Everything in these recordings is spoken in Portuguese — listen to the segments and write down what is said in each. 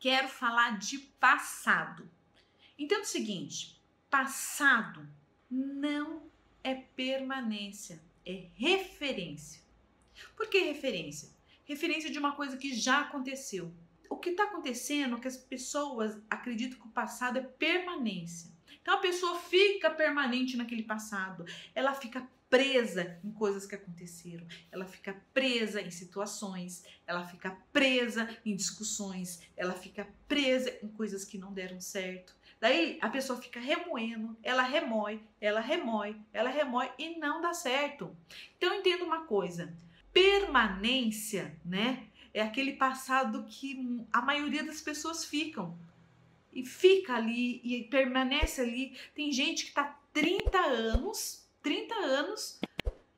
quero falar de passado. Entenda o seguinte, passado não é permanência, é referência. Por que referência? Referência de uma coisa que já aconteceu. O que está acontecendo é que as pessoas acreditam que o passado é permanência. Então a pessoa fica permanente naquele passado, ela fica presa em coisas que aconteceram, ela fica presa em situações, ela fica presa em discussões, ela fica presa em coisas que não deram certo. Daí a pessoa fica remoendo, ela remói, ela remói, ela remói e não dá certo. Então entenda uma coisa, permanência, né? É aquele passado que a maioria das pessoas ficam. E fica ali e permanece ali. Tem gente que tá 30 anos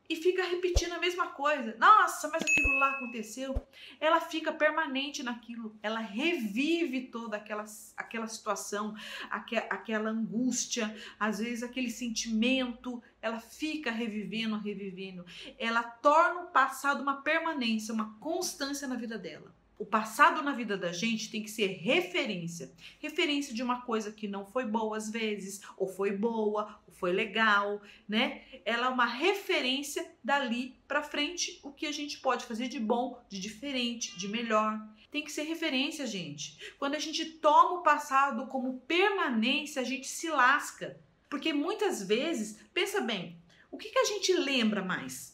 e fica repetindo a mesma coisa. Nossa, mas aquilo lá aconteceu. Ela fica permanente naquilo. Ela revive toda aquela situação, aquela angústia, às vezes aquele sentimento. Ela fica revivendo. Ela torna o passado uma permanência, uma constância na vida dela. O passado na vida da gente tem que ser referência. Referência de uma coisa que não foi boa às vezes, ou foi boa, ou foi legal, né? Ela é uma referência dali pra frente, o que a gente pode fazer de bom, de diferente, de melhor. Tem que ser referência, gente. Quando a gente toma o passado como permanência, a gente se lasca. Porque muitas vezes, pensa bem, o que a gente lembra mais?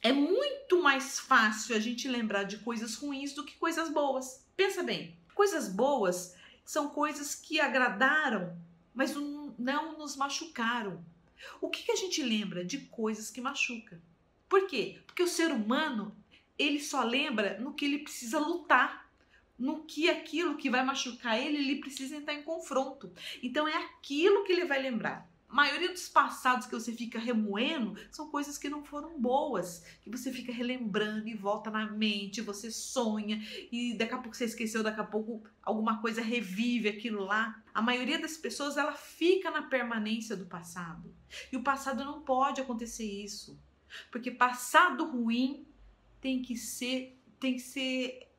É muito mais fácil a gente lembrar de coisas ruins do que coisas boas. Pensa bem, coisas boas são coisas que agradaram, mas não nos machucaram. O que a gente lembra de coisas que machucam? Por quê? Porque o ser humano, ele só lembra no que ele precisa lutar, no que aquilo que vai machucar ele precisa entrar em confronto. Então é aquilo que ele vai lembrar. A maioria dos passados que você fica remoendo são coisas que não foram boas, que você fica relembrando e volta na mente, você sonha e daqui a pouco você esqueceu, daqui a pouco alguma coisa revive aquilo lá. A maioria das pessoas, ela fica na permanência do passado. E o passado não pode acontecer isso, porque passado ruim tem que ser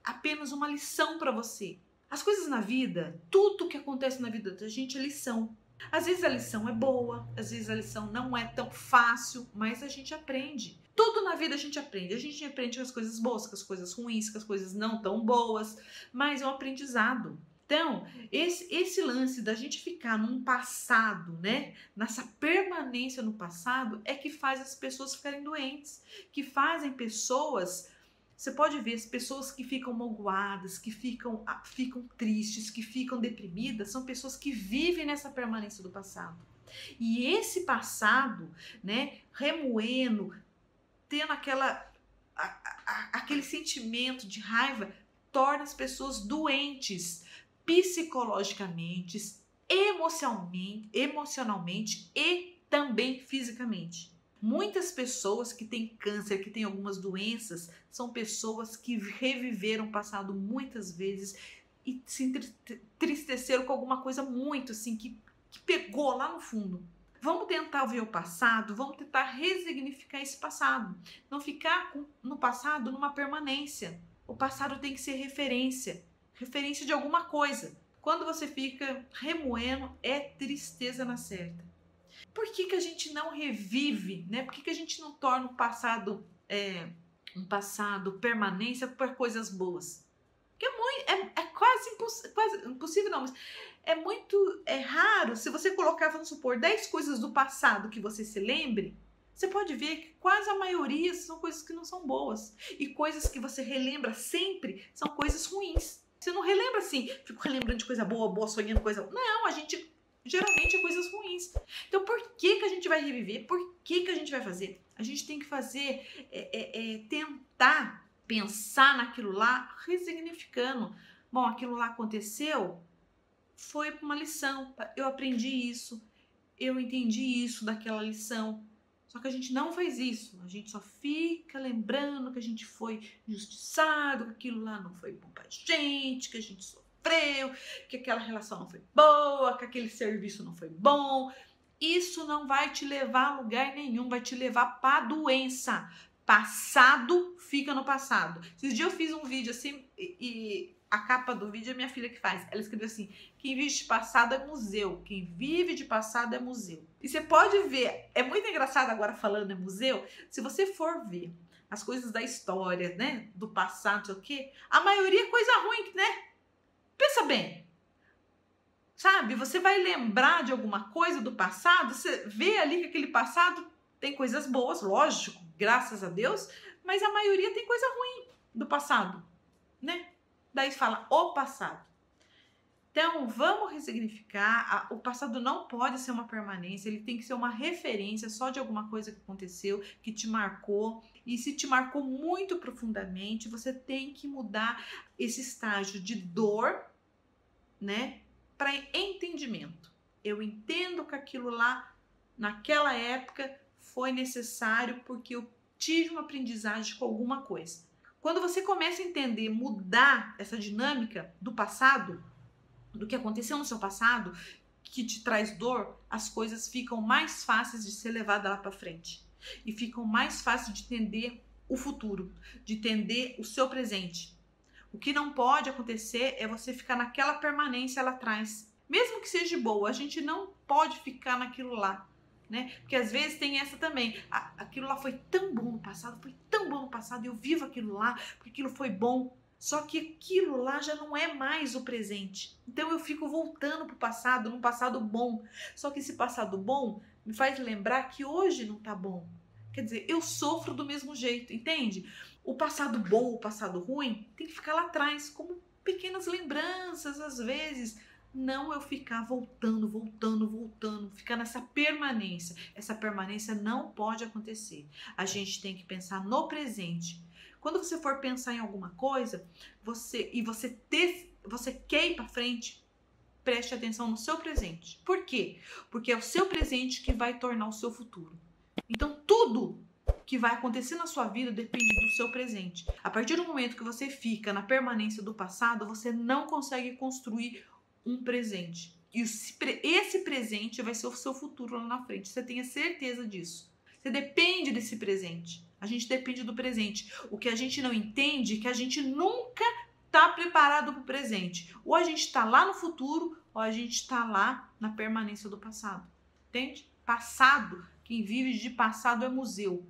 apenas uma lição para você. As coisas na vida, tudo que acontece na vida da gente é lição. Às vezes a lição é boa, às vezes a lição não é tão fácil, mas a gente aprende. Tudo na vida a gente aprende com as coisas boas, com as coisas ruins, com as coisas não tão boas, mas é um aprendizado. Então, esse lance da gente ficar num passado, né, nessa permanência no passado, é que faz as pessoas ficarem doentes, que fazem pessoas... Você pode ver as pessoas que ficam magoadas, que ficam tristes, que ficam deprimidas, são pessoas que vivem nessa permanência do passado. E esse passado, né, remoendo, tendo aquele sentimento de raiva, torna as pessoas doentes psicologicamente, emocionalmente e também fisicamente. Muitas pessoas que têm câncer, que têm algumas doenças, são pessoas que reviveram o passado muitas vezes e se entristeceram com alguma coisa muito assim, que pegou lá no fundo. Vamos tentar ver o passado, vamos tentar resignificar esse passado. Não ficar no passado numa permanência. O passado tem que ser referência de alguma coisa. Quando você fica remoendo, é tristeza na certa. Por que a gente não revive, né? Por que a gente não torna o passado um passado permanência por coisas boas? Porque é quase impossível, não, mas é raro. Se você colocar, vamos supor, 10 coisas do passado que você se lembre, você pode ver que quase a maioria são coisas que não são boas. E coisas que você relembra sempre são coisas ruins. Você não relembra assim, fico relembrando de coisa boa, sonhando coisa... Não, a gente... Geralmente é coisas ruins. Então, por que a gente vai reviver? Por que a gente vai fazer? A gente tem que fazer, tentar pensar naquilo lá, resignificando. Bom, aquilo lá aconteceu, foi uma lição. Eu aprendi isso, eu entendi isso daquela lição. Só que a gente não faz isso. A gente só fica lembrando que a gente foi injustiçado, que aquilo lá não foi bom pra gente, que a gente sofreu, que aquela relação não foi boa, que aquele serviço não foi bom. Isso não vai te levar a lugar nenhum, vai te levar para doença. Passado fica no passado. Esses dias eu fiz um vídeo assim e a capa do vídeo é minha filha que faz. Ela escreveu assim: quem vive de passado é museu. Quem vive de passado é museu. E você pode ver, é muito engraçado agora falando em museu, se você for ver as coisas da história, né, do passado, não sei o quê, a maioria é coisa ruim, né? Pensa bem. Sabe? Você vai lembrar de alguma coisa do passado, você vê ali que aquele passado tem coisas boas, lógico, graças a Deus, mas a maioria tem coisa ruim do passado, né? Daí fala o passado. Então, vamos ressignificar. O passado não pode ser uma permanência, ele tem que ser uma referência só de alguma coisa que aconteceu, que te marcou. E se te marcou muito profundamente, você tem que mudar esse estágio de dor, né, para entendimento. Eu entendo que aquilo lá, naquela época, foi necessário porque eu tive uma aprendizagem com alguma coisa. Quando você começa a entender, mudar essa dinâmica do passado, do que aconteceu no seu passado, que te traz dor, as coisas ficam mais fáceis de ser levadas lá para frente. E ficam mais fáceis de entender o futuro, de entender o seu presente. O que não pode acontecer é você ficar naquela permanência lá atrás. Mesmo que seja boa, a gente não pode ficar naquilo lá. Né? Porque às vezes tem essa também, aquilo lá foi tão bom no passado, e eu vivo aquilo lá, porque aquilo foi bom, só que aquilo lá já não é mais o presente, então eu fico voltando pro passado, num passado bom, só que esse passado bom me faz lembrar que hoje não tá bom, quer dizer, eu sofro do mesmo jeito, entende? O passado bom, o passado ruim, tem que ficar lá atrás, como pequenas lembranças às vezes, não eu ficar voltando, ficar nessa permanência. Essa permanência não pode acontecer. A gente tem que pensar no presente. Quando você for pensar em alguma coisa, você quer ir para frente, preste atenção no seu presente. Por quê? Porque é o seu presente que vai tornar o seu futuro. Então, tudo que vai acontecer na sua vida depende do seu presente. A partir do momento que você fica na permanência do passado, você não consegue construir um presente. E esse presente vai ser o seu futuro lá na frente. Você tenha certeza disso. Você depende desse presente. A gente depende do presente. O que a gente não entende é que a gente nunca está preparado para o presente. Ou a gente está lá no futuro, ou a gente está lá na permanência do passado. Entende? Passado, quem vive de passado é museu.